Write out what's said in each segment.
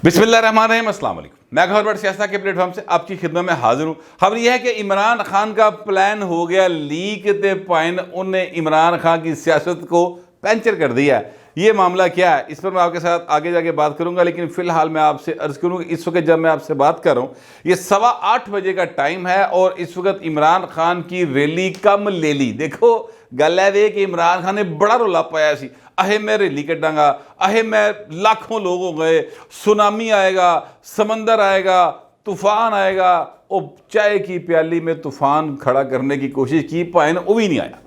बिस्मिल्लाहिर्रहमानिर्रहीम, अस्सलाम वालेकुम। मैं गौहर भट्ट सियासत के प्लेटफॉर्म से आपकी खिदमत में हाजिर हूँ। खबर यह है कि इमरान खान का प्लान हो गया लीक, ते पाइन उन्हें इमरान खान की सियासत को पंचर कर दिया है। ये मामला क्या है, इस पर मैं आपके साथ आगे जाके बात करूंगा, लेकिन फिलहाल मैं आपसे अर्ज करूंगा इस वक्त जब मैं आपसे बात कर रहा हूँ ये 8:15 बजे का टाइम है और इस वक्त इमरान खान की रैली कम ले ली। देखो गल है कि इमरान खान ने बड़ा रौला पाया सी, अहे मैं रैली कटांगा, अहे मैं लाखों लोग हो गए, सुनामी आएगा, समंदर आएगा, तूफान आएगा। और चाय की प्याली में तूफान खड़ा करने की कोशिश की, पाए वो भी नहीं आया।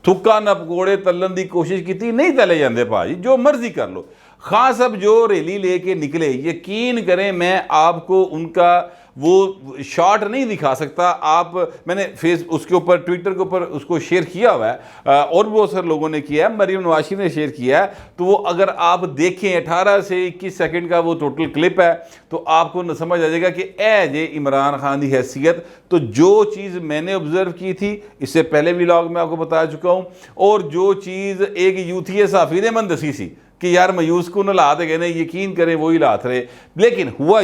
थुक्का न पकौड़े तलन की कोशिश की, नहीं तले जाते भाजी, जो मर्जी कर लो। खान साहब जो रैली लेके निकले, यकीन करें मैं आपको उनका वो शॉट नहीं दिखा सकता। आप मैंने उसके ऊपर ट्विटर के ऊपर उसको शेयर किया हुआ है और भी बहुत सारे लोगों ने किया है, मरीम नवाशी ने शेयर किया है। तो वो अगर आप देखें 18 से 21 सेकंड का वो टोटल क्लिप है तो आपको न समझ आ जाएगा कि जे इमरान खान की हैसियत। तो जो चीज़ मैंने ऑब्जर्व की थी, इससे पहले भी व्लॉग में आपको बता चुका हूँ, और जो चीज़ एक यूथी साफ़ी ने मन दसी सी कि यार मायूस को न लाते गए, नहीं यकीन करें वही लात रहे। लेकिन हुआ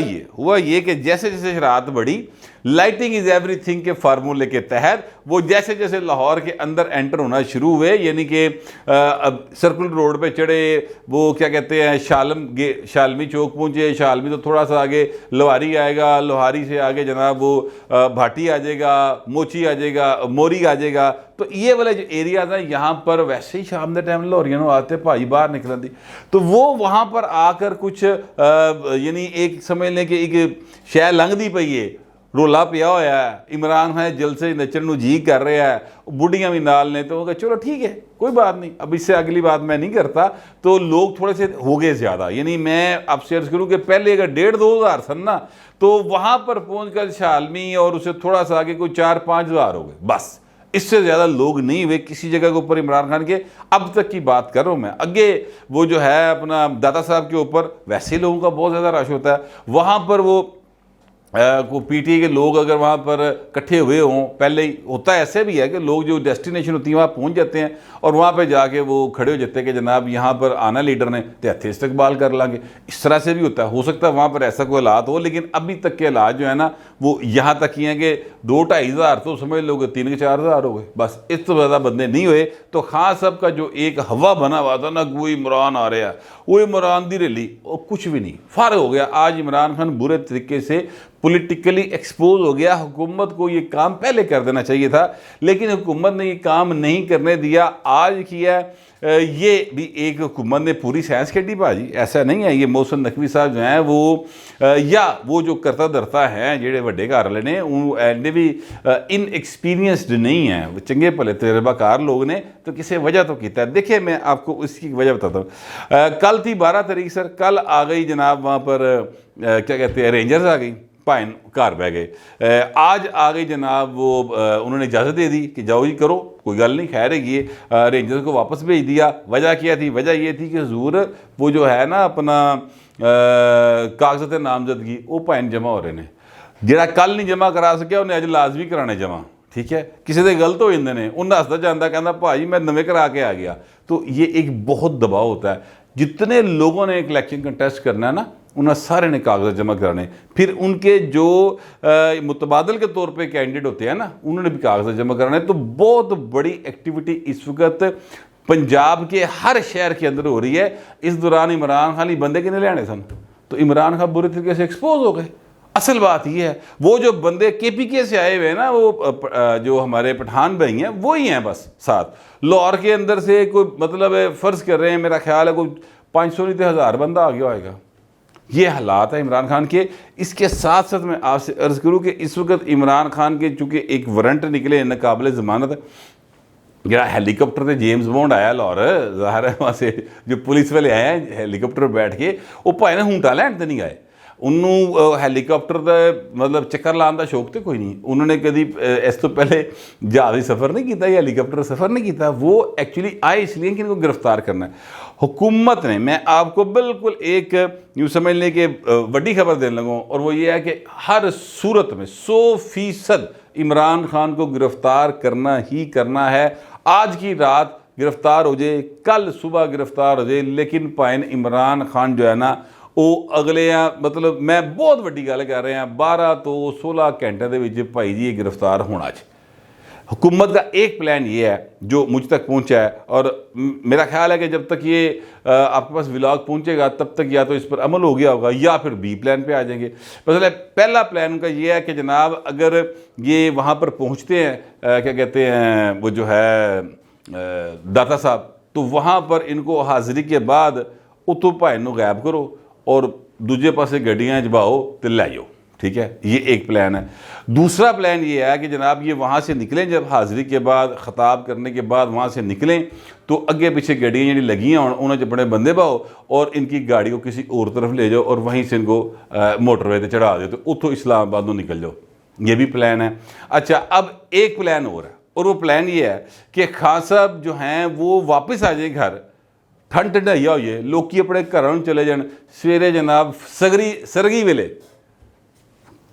ये कि जैसे जैसे शरारत बढ़ी, लाइटिंग इज़ एवरीथिंग के फार्मूले के तहत वो जैसे जैसे लाहौर के अंदर एंटर होना शुरू हुए, यानी कि सर्कुलर रोड पे चढ़े, वो क्या कहते हैं शालमी चौक पहुँचे, शालमी तो थोड़ा सा आगे लोहारी आएगा, लोहारी से आगे जनाब वो भाटी आ जाएगा, मोची आ जाएगा, मोरी आ जाएगा। तो ये वाले जो एरियाज हैं यहाँ पर वैसे ही शाम के टाइम लाहौरियां आते भाई बाहर निकलन दी, तो वो वहाँ पर आकर कुछ यानी एक समझ लें कि एक शह लंघदी पई है, रोला पिया होया है, इमरान खान जलसे नचन जी कर रहा है, बुढ़ियाँ भी नाल ने। तो चलो ठीक है, कोई बात नहीं, अब इससे अगली बात मैं नहीं करता। तो लोग थोड़े से हो गए ज़्यादा, यानी मैं आपसे अर्ज करूँ कि पहले अगर 1,500-2 हज़ार सन ना, तो वहाँ पर पहुँच कर शालमी और उससे थोड़ा सा आगे कोई 4-5 हज़ार हो गए, बस इससे ज़्यादा लोग नहीं हुए किसी जगह के ऊपर इमरान खान के। अब तक की बात कर रहा हूँ मैं, आगे वो जो है अपना दादा साहब के ऊपर वैसे लोगों का बहुत ज़्यादा रश होता है। वहाँ पर वो को पीटीआई के लोग अगर वहाँ पर इकट्ठे हुए हों, पहले ही होता है, ऐसे भी है कि लोग जो डेस्टिनेशन होती है वहाँ पहुँच जाते हैं और वहाँ पे जाके वो खड़े हो जाते हैं कि जनाब यहाँ पर आना लीडर ने तो हथे इस्तकबाल कर लांगे। इस तरह से भी होता है, हो सकता है वहाँ पर ऐसा कोई हालात हो, लेकिन अभी तक के हालात जो है ना वो यहाँ तक ही हैं कि 2-2.5 हज़ार तो समझ लोगे 3-4 हज़ार हो गए, बस इस तो ज़्यादा बंदे नहीं हुए। तो खान साहब का जो एक हवा बना हुआ था ना, वो इमरान आ रहा है, वो इमरान दी रैली, वो कुछ भी नहीं, फारग हो गया। आज इमरान खान बुरे तरीके से पॉलिटिकली एक्सपोज हो गया। हुकूमत को ये काम पहले कर देना चाहिए था, लेकिन हुकूमत ने ये काम नहीं करने दिया, आज किया। ये भी एक हुकूमत ने पूरी साइंस खेडी भाजी, ऐसा नहीं है। ये मोहसिन नकवी साहब जो हैं वो या वो जो करता धरता है जेडे वड्डे घर वाले ने, एंड भी इन एक्सपीरियंसड नहीं है, वो चंगे भले तजर्बाकार लोग ने, तो किसी वजह तो किया है। देखिए मैं आपको इसकी वजह बताता हूँ। कल थी 12 तारीख सर, कल आ गई जनाब वहाँ पर क्या कहते हैं रेंजर्स आ गई, पाइन घर बह गए। आज आ गई जनाब वो उन्होंने इजाज़त दे दी कि जाओ जी करो, कोई गल नहीं, खैर है ये रेंजर्स को वापस भेज दिया। वजह क्या थी? वजह ये थी कि हुजूर वो जो है ना अपना कागज़त नामजदगी वो पाइन जमा हो रहे हैं, जिहड़ा कल नहीं जमा करा सकिया उन्हें अज लाजमी कराने जमा, ठीक है। किसी के गलत हो जाते हैं, उन्हें हसदा जाता कहता भाई मैं नवे करा के आ गया। तो ये एक बहुत दबाव होता है। जितने लोगों ने एक इलेक्शन कंटेस्ट करना है ना, उन्हें सारे ने कागज़ जमा कराने, फिर उनके जो मुतबादल के तौर पे कैंडिडेट होते हैं ना, उन्होंने भी कागज़ जमा कराने। तो बहुत बड़ी एक्टिविटी इस वक्त पंजाब के हर शहर के अंदर हो रही है। इस दौरान इमरान खान ही बंदे कितने ले आने सन, तो इमरान खान बुरे तरीके से एक्सपोज हो गए। असल बात यह है, वो जो बंदे KPK से आए हुए हैं ना, वो जो हमारे पठान भाई हैं वो ही हैं बस साथ। लाहौर के अंदर से कोई मतलब फ़र्ज़ कर रहे हैं, मेरा ख्याल है कोई 500 नहीं तो 1000 बंदा आ गया होगा। ये हालात है इमरान खान के। इसके साथ साथ मैं आपसे अर्ज़ करूँ कि इस वक्त इमरान खान के चूँकि एक वारंट निकले नाकाबिले ज़मानत, जरा हेलीकॉप्टर से जेम्स बॉन्ड आया लाहौर, ज़ाहिर है वहाँ से जो पुलिस वाले आए हैं हेलीकॉप्टर बैठ के, वो भाई ने हूंटा लैंड तो नहीं गए, उन्होंने हेलीकॉप्टर का मतलब चक्कर लाने का शौक तो कोई नहीं, उन्होंने कभी इस तो पहले जहाज़ी सफ़र नहीं किया या हेलीकॉप्टर सफ़र नहीं किया। वो एक्चुअली आए इसलिए कि इनको गिरफ्तार करना है। हुकूमत ने, मैं आपको बिल्कुल एक यूँ समझ लें कि बड़ी खबर देने लगूँ, और वो ये है कि हर सूरत में 100% इमरान खान को गिरफ्तार करना ही करना है। आज की रात गिरफ्तार हो जाए, कल सुबह गिरफ्तार हो जाए, लेकिन पाइन इमरान खान जो है ना वो अगले मतलब मैं बहुत वड्डी गल कर रहा 12 तो 16 घंटे के विच भाई जी ये गिरफ्तार होना चाहिए। हुकूमत का एक प्लान ये है जो मुझ तक पहुंचा है, और मेरा ख्याल है कि जब तक ये आपके पास व्लॉग पहुंचेगा तब तक या तो इस पर अमल हो गया होगा या फिर बी प्लान पे आ जाएंगे। मतलब पहला प्लान उनका ये है कि जनाब अगर ये वहाँ पर पहुँचते हैं क्या कहते हैं वो जो है दाता साहब, तो वहाँ पर इनको हाज़िरी के बाद उतो भाई नूं गायब करो और दूजे पासे गड्डियां जबाओ तो लै जाओ। ठीक है, ये एक प्लान है। दूसरा प्लान ये है कि जनाब ये वहाँ से निकलें, जब हाज़िरी के बाद ख़ताब करने के बाद वहाँ से निकलें तो अगे पीछे गड्डियाँ जी लगी हों उन्होंने अपने बंदे पाओ और इनकी गाड़ी को किसी और तरफ ले जाओ और वहीं से इनको मोटरवे पर चढ़ा दो तो उतो इस्लामाबाद निकल जाओ। ये भी प्लान है। अच्छा, अब एक प्लान और है, और वो प्लान ये है कि खान साहब जो हैं वो वापस आ जाए घर, ठंड ठंडाइया हो जाए, लोग अपने घरों चले जान, सवेरे जनाब सरगी वेले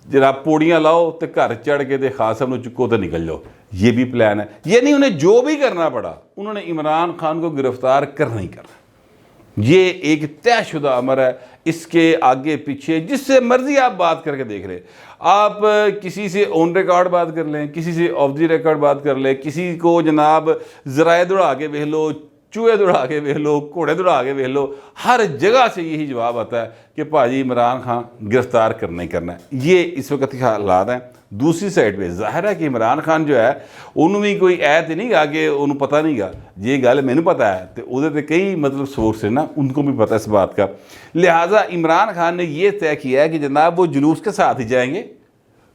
जनाब पौड़ियाँ लाओ तो घर चढ़ के तो खान साहब चुको तो निकल जाओ। ये भी प्लान है। ये नहीं, उन्हें जो भी करना पड़ा उन्होंने इमरान खान को गिरफ्तार करना ही करना। ये एक तयशुदा अमर है, इसके आगे पीछे जिससे मर्जी आप बात करके देख रहे, आप किसी से ऑन रिकॉर्ड बात कर लें, किसी से ऑफ दी रिकॉर्ड बात कर लें, किसी को जनाब ज़राए दौड़ा के देख लो, चूहे दौड़ा के देख लो, घोड़े दौड़ा के देख लो, हर जगह से यही जवाब आता है कि भाजी इमरान खान गिरफ्तार करना ही करना है। ये इस वक्त के हालात हैं। दूसरी साइड पे जाहिर है कि इमरान खान जो है उन्होंने भी कोई ऐ तो नहीं गा कि उन्होंने पता नहीं गा, ये गल मैंने पता है तो वो कई मतलब सोर्स है ना, उनको भी पता है इस बात का। लिहाजा इमरान खान ने यह तय किया है कि जनाब वो जुलूस के साथ ही जाएंगे,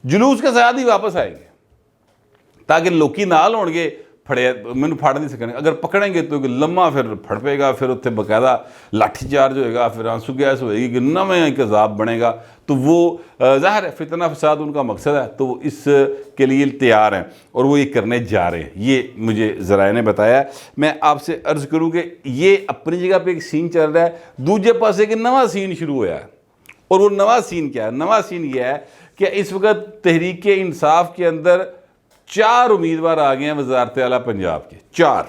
जुलूस के साथ ही वापस आएंगे, ताकि लोग नाल होंगे फड़े मैंने फड़ नहीं सकने, अगर पकड़ेंगे तो लम्मा फिर फड़ पेगा, फिर उत्थे बकायदा लाठी चार्ज होएगा, फिर आंसू गैस होएगी कि नवें एक अजाब बनेगा। तो वो ज़ाहिर है फितना फसाद उनका मकसद है, तो वो इसके लिए तैयार हैं और वो ये करने जा रहे हैं। ये मुझे ज़राए ने बताया। मैं आपसे अर्ज़ करूँ कि ये अपनी जगह पर एक सीन चल रहा है, दूजे पास एक नवा सीन शुरू होया है। और वो नवा सीन क्या है? नवा सीन ये है कि इस वक्त तहरीक इंसाफ के अंदर 4 उम्मीदवार आ गए हैं वजारत आला पंजाब के। 4,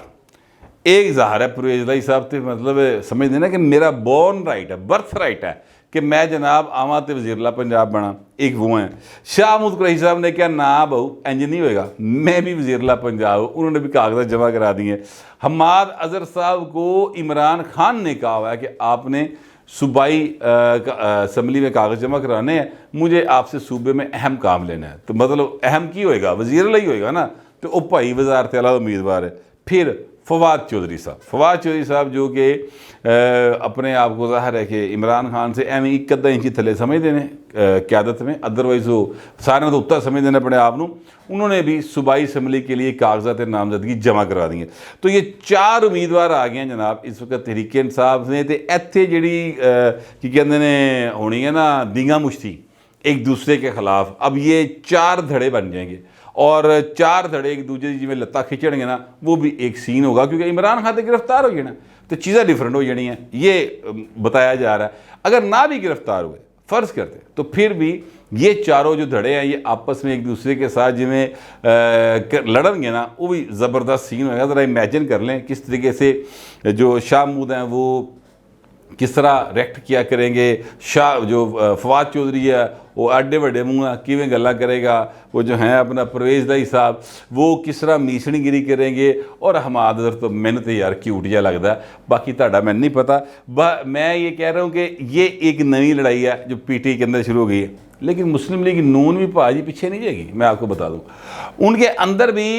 एक ज़ाहिर है परवेज़ इलाही साहब तो मतलब समझ देना कि मेरा बॉर्न राइट है, बर्थ राइट है कि मैं जनाब आवा तो वज़ीर आला पंजाब बना। एक वो हैं शाह महमूद कुरैशी साहब ने क्या ना बहू इंज नहीं होएगा, मैं भी वज़ीर आला पंजाब हूँ, उन्होंने भी कागज़ात जमा करा दिए। हमाद अज़हर साहब को इमरान खान ने कहा हुआ है कि आपने सूबाई असम्बली में कागज़ जमा कराने हैं, मुझे आपसे सूबे में अहम काम लेना है। तो मतलब अहम की होएगा, वज़ीर आला ही होएगा ना, तो वो भाई वज़ारत आला उम्मीदवार है। फिर फवाद चौधरी साहब जो कि अपने आप को ज़ाहिर है कि इमरान खान से एवं एक अद्धा इंची थले समझते हैं क्यादत में, अदरवाइज़ वो सारे तो उत्तर समझते हैं अपने आप को। उन्होंने भी सूबाई असम्बली के लिए कागजात नामजदगी जमा करवा दी है। तो ये 4 उम्मीदवार आ गए हैं जनाब इस वक्त तहरीक इंसाफ ने। तो इत्थे जिहड़ी की कहते हैं होनी है ना दींगा मुश्ती एक दूसरे के खिलाफ, अब ये 4 धड़े बन जाएंगे और 4 धड़े एक दूसरे जिमें लत्ता खिंचणगे ना, वो भी एक सीन होगा क्योंकि इमरान खान तो गिरफ्तार हो जाना, तो चीज़ें डिफरेंट हो जानी हैं, ये बताया जा रहा है। अगर ना भी गिरफ्तार हुए फ़र्ज़ करते तो फिर भी ये चारों जो धड़े हैं ये आपस में एक दूसरे के साथ जिमें लड़नगे ना, वो भी ज़बरदस्त सीन होगा। ज़रा इमेजिन कर लें किस तरीके से जो शाह महमूद हैं वो किस तरह रिएक्ट किया करेंगे, शाह जो फवाद चौधरी है वो एडे वड्डे मुँह किवें गल्लां करेगा, वो जो हैं अपना परवेज़ इलाही साहब वो किस तरह मीसणीगिरी करेंगे, और हमाद अज़हर तो मैंने तो यार क्यूट जिहा लगता है, बाकी तुहाडा मैंने नहीं पता। मैं ये कह रहा हूँ कि ये एक नई लड़ाई है जो पीटी के अंदर शुरू हो गई है, लेकिन मुस्लिम लीग नून भी भाजी पीछे नहीं जाएगी। मैं आपको बता दूँ उनके अंदर भी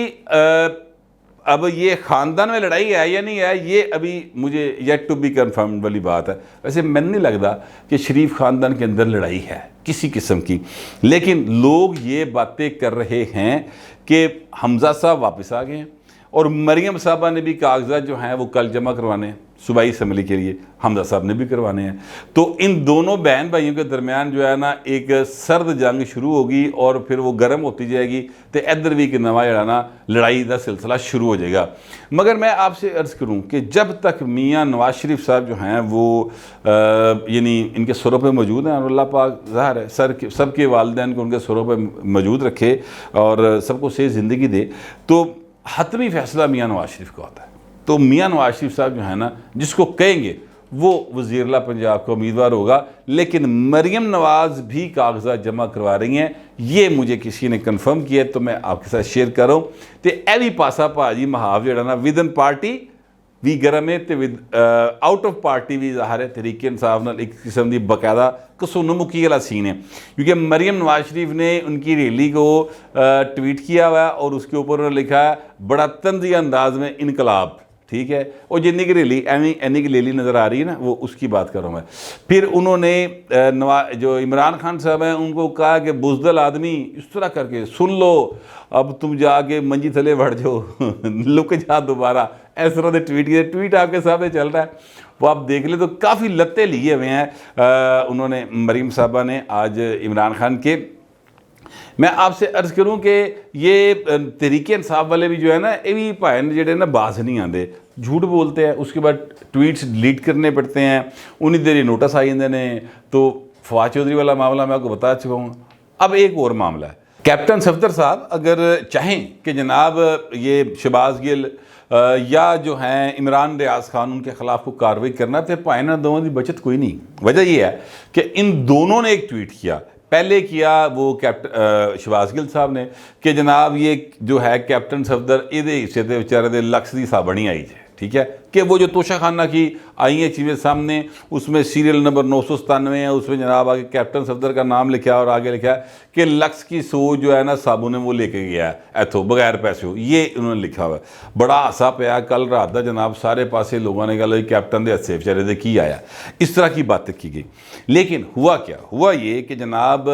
अब ये ख़ानदान में लड़ाई है या नहीं है, ये अभी मुझे येट टू बी कन्फर्म वाली बात है। वैसे मैंने नहीं लगता कि शरीफ ख़ानदान के अंदर लड़ाई है किसी किस्म की, लेकिन लोग ये बातें कर रहे हैं कि हमज़ा साहब वापस आ गए हैं और मरियम साहबा ने भी कागजात जो हैं वो कल जमा करवाने हैं सूबाई असम्बली के लिए, हमज़ा साहब ने भी करवाने हैं। तो इन दोनों बहन भाइयों के दरमियान जो है ना एक सर्द जंग शुरू होगी और फिर वो गर्म होती जाएगी, तो इधर भी एक नवा जड़ा ना लड़ाई का सिलसिला शुरू हो जाएगा। मगर मैं आपसे अर्ज़ करूं कि जब तक मियाँ नवाज शरीफ साहब जो हैं वो यानी इनके सरों पे मौजूद हैं, और अल्लाह पाक ज़ाहिर है सबके वालिदैन को उनके सरों पे मौजूद रखे और सबको सही ज़िंदगी दे, तो हतमी फ़ैसला मियाँ नवाज शरीफ का होता है। तो मियाँ नवाज शरीफ साहब जो है ना जिसको कहेंगे वो वज़ीर-ए-आला पंजाब का उम्मीदवार होगा। लेकिन मरियम नवाज़ भी कागजात जमा करवा रही हैं, ये मुझे किसी ने कन्फर्म किया तो मैं आपके साथ शेयर कर रहा हूँ। तो यह भी पासा भाजी महाव जो ना विद इन पार्टी भी गर्म है तो विद आउट ऑफ पार्टी भी ज़ाहिर है तरीके इंसाफ नाल एक किस्म की बाकायदा कसूनमुखी वाला सीन है। क्योंकि मरियम नवाज शरीफ ने उनकी रैली को ट्वीट किया हुआ है और उसके ऊपर उन्होंने लिखा है बड़ा तंज़िया अंदाज में इनकलाब, ठीक है। और जितनी की रैली एनी की रैली नज़र आ रही है ना, वो उसकी बात कर रहा हूँ मैं। फिर उन्होंने जो इमरान खान साहब हैं उनको कहा कि बुज़दिल आदमी इस तरह करके सुन लो, अब तुम जाके मंजी थले बढ़ जाओ लुक जा दोबारा, इस तरह के ट्वीट किए। ट्वीट आपके सामने चल रहा है, वो आप देख ले तो काफ़ी लत्ते लिए हुए हैं उन्होंने मरीम साहबा ने आज इमरान खान के। मैं आपसे अर्ज़ करूं कि ये तरीके इंसाफ वाले भी जो है ना, ये भी भाई जेडे ना बाज नहीं आते, झूठ बोलते हैं, उसके बाद ट्वीट्स डिलीट करने पड़ते हैं, उन्हीं देर नोटिस आ जाते हैं। तो फवाद चौधरी वाला मामला मैं आपको बता चुका हूँ। अब एक और मामला है, कैप्टन सफदर साहब अगर चाहें कि जनाब ये शहबाज गिल या जो हैं इमरान रियाज खान उनके खिलाफ को कार्रवाई करना, तो भाई ना दोनों की बचत कोई नहीं। वजह यह है कि इन दोनों ने एक ट्वीट किया, पहले किया वो कैप्टन शहबाज गिल साहब ने कि जनाब ये जो है कैप्टन सफदर ये हिस्से के बेचारे दे लक्स की साबणी आई है, ठीक है, कि वो जो तोशा खाना की आई हैं चीज़ें सामने, उसमें सीरियल नंबर 997 है, उसमें जनाब आगे कैप्टन सफदर का नाम लिखा और आगे लिखा है कि लक्स की सोच जो है ना साबुन वो लेके गया है एथो बगैर पैसे हो, ये उन्होंने लिखा हुआ है। बड़ा हासा पाया कल रात का जनाब, सारे पासे लोगों ने कहा कैप्टन के हस्से बेचारे दे की आया, इस तरह की बातें की गई। लेकिन हुआ क्या, हुआ ये कि जनाब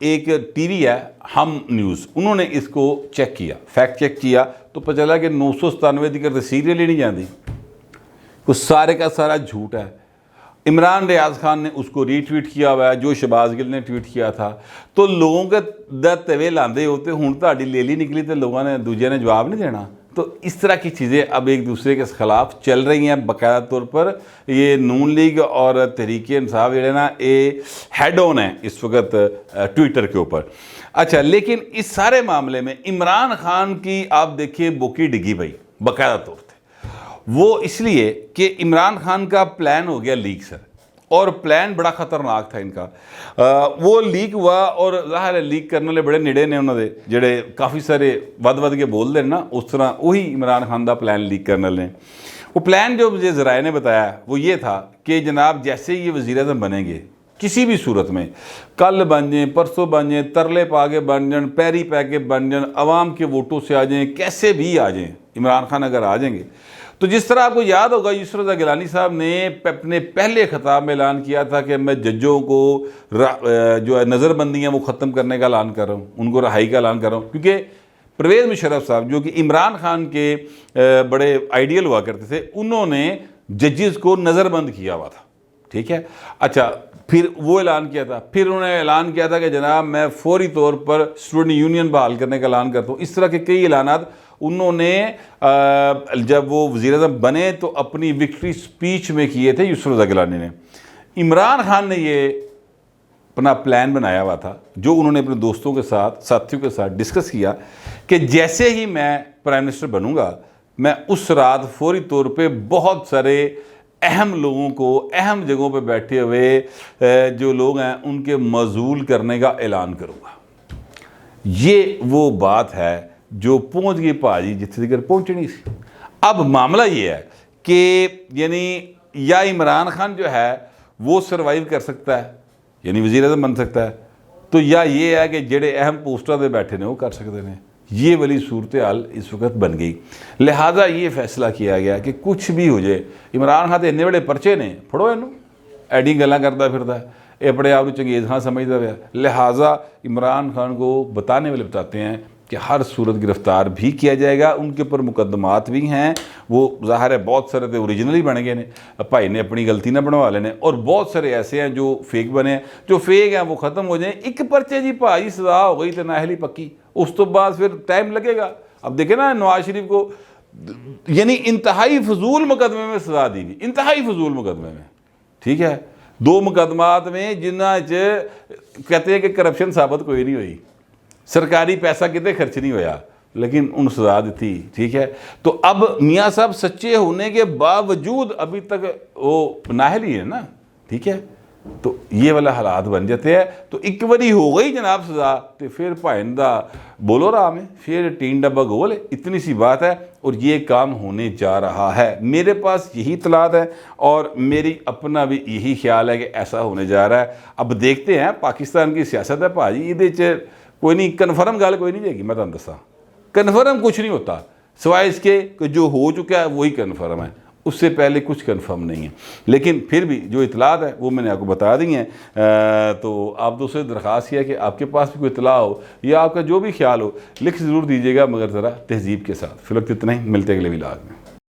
एक टीवी है हम न्यूज़, उन्होंने इसको चेक किया, फैक्ट चेक किया, तो पता चला कि 997 की करते सीरियल ही नहीं जाती, कुछ सारे का सारा झूठ है। इमरान रियाज खान ने उसको रीट्वीट किया हुआ है जो शहबाज गिल ने ट्वीट किया था। तो लोगों के तवे लाते होते हूँ ताड़ी लेली निकली तो लोगों ने दूजे ने जवाब नहीं देना। तो इस तरह की चीज़ें अब एक दूसरे के खिलाफ चल रही हैं बाकायदा तौर पर। ये नून लीग और तहरीके इंसाफ जो ना ये हेड ऑन है इस वक्त ट्विटर के ऊपर। अच्छा, लेकिन इस सारे मामले में इमरान खान की आप देखिए बोकी डिगी भाई बाकायदा तौर पर, वो इसलिए कि इमरान खान का प्लान हो गया लीक सर, और प्लान बड़ा ख़तरनाक था इनका। वो लीक हुआ और ज़ाहिर है लीक करने वाले बड़े निड़े ने उन्होंने जेडे काफ़ी सारे वध के बोलते हैं ना, उस तरह वही इमरान खान का प्लान लीक करने वाले। वो प्लान जो मुझे ज़राए ने बताया वो ये था कि जनाब जैसे ही ये वज़ीर-ए-आज़म बनेंगे किसी भी सूरत में, कल बन जाएँ, परसों बन जाएँ, तरले पा के बन जाए, पैरी पै के बन जाए, अवाम के वोटों से आ जाएँ, कैसे भी आ जाएँ, इमरान खान अगर आ जाएंगे तो जिस तरह आपको याद होगा यूसुफ रज़ा गिलानी साहब ने अपने पहले खिताब में ऐलान किया था कि मैं जजों को जो है नज़रबंदियाँ वो ख़त्म करने का ऐलान कर रहा हूँ, उनको रहाई का ऐलान कर रहा हूँ। क्योंकि परवेज़ मुशर्रफ साहब जो कि इमरान खान के बड़े आइडियल हुआ करते थे, उन्होंने जजेस को नज़रबंद किया हुआ था, ठीक है। अच्छा, फिर वो ऐलान किया था, फिर उन्होंने ऐलान किया था कि जनाब मैं फौरी तौर पर स्टूडेंट यूनियन बहाल करने का ऐलान करता हूँ। इस तरह के कई ऐलानात उन्होंने जब वो वज़ीर-ए-आज़म बने तो अपनी विक्ट्री स्पीच में किए थे यूसुफ रज़ा गिलानी ने। इमरान खान ने ये अपना प्लान बनाया हुआ था जो उन्होंने अपने दोस्तों के साथ, साथियों के साथ डिस्कस किया कि जैसे ही मैं प्राइम मिनिस्टर बनूंगा, मैं उस रात फौरी तौर पे बहुत सारे अहम लोगों को अहम जगहों पे बैठे हुए जो लोग हैं उनके मज़ूल करने का ऐलान करूँगा। ये वो बात है जो पहुंच गई भाजी जिथे तक पहुंचनी सी। अब मामला ये है कि यानी या इमरान खान जो है वो सरवाइव कर सकता है, यानी वज़ीर-ए-आज़म बन सकता है, तो या ये है कि जेडे अहम पोस्टर पे बैठे ने वो कर सकते हैं। ये वाली सूरत हाल इस वक्त बन गई। लिहाजा ये फैसला किया गया कि कुछ भी हो जाए, इमरान खान तो इन्ने बड़े परचे ने, फड़ो इनू एडी गल्लां करता फिरदा, ये अपने आप को चंगेज़ खान समझता पाया। लिहाजा इमरान खान को बताने वाले बताते हैं कि हर सूरत गिरफ्तार भी किया जाएगा, उनके ऊपर मुकदमात भी हैं। वो ज़ाहिर है बहुत सारे तो ओरिजिनली बन गए ने, भाई ने अपनी गलती ना बनवा लेने, और बहुत सारे ऐसे हैं जो फेक बने हैं। जो फेक हैं वो ख़त्म हो जाए। एक पर्चे जी भाई सजा हो गई तो नाहली पक्की, उस तो बाद फिर टाइम लगेगा। अब देखें ना नवाज शरीफ को यानी इंतहाई फजूल मुकदमे में सजा दी गई, इंतहाई फजूल मुकदमे में, ठीक है। 2 मुकदमात में जिन्ना कहते हैं कि करप्शन साबित कोई नहीं हुई, सरकारी पैसा कितने खर्च नहीं होया, लेकिन उन सजा दी थी, ठीक है। तो अब मियाँ साहब सच्चे होने के बावजूद अभी तक वो नाहल ही है ना, ठीक है। तो ये वाला हालात बन जाते हैं। तो एक बारी हो गई जनाब सजा तो फिर भाइन दा बोलो राम है, फिर टीन डब्बा गोल है, इतनी सी बात है। और ये काम होने जा रहा है, मेरे पास यही इतलात है और मेरी अपना भी यही ख्याल है कि ऐसा होने जा रहा है। अब देखते हैं, पाकिस्तान की सियासत है भाजी, ये कोई नहीं कन्फर्म गल कोई नहीं जाएगी। मैं तुहानू दसा कन्फर्म कुछ नहीं होता सिवाय इसके कि जो हो चुका है वही कन्फर्म है, उससे पहले कुछ कंफर्म नहीं है। लेकिन फिर भी जो इतलात है वो मैंने आपको बता दी हैं। तो आप दोस्तों से दरख्वास्त किया कि आपके पास भी कोई इतला हो या आपका जो भी ख्याल हो लिख ज़रूर दीजिएगा, मगर ज़रा तहजीब के साथ। फिलहाल इतना ही, मिलते हैं अगले व्लॉग में।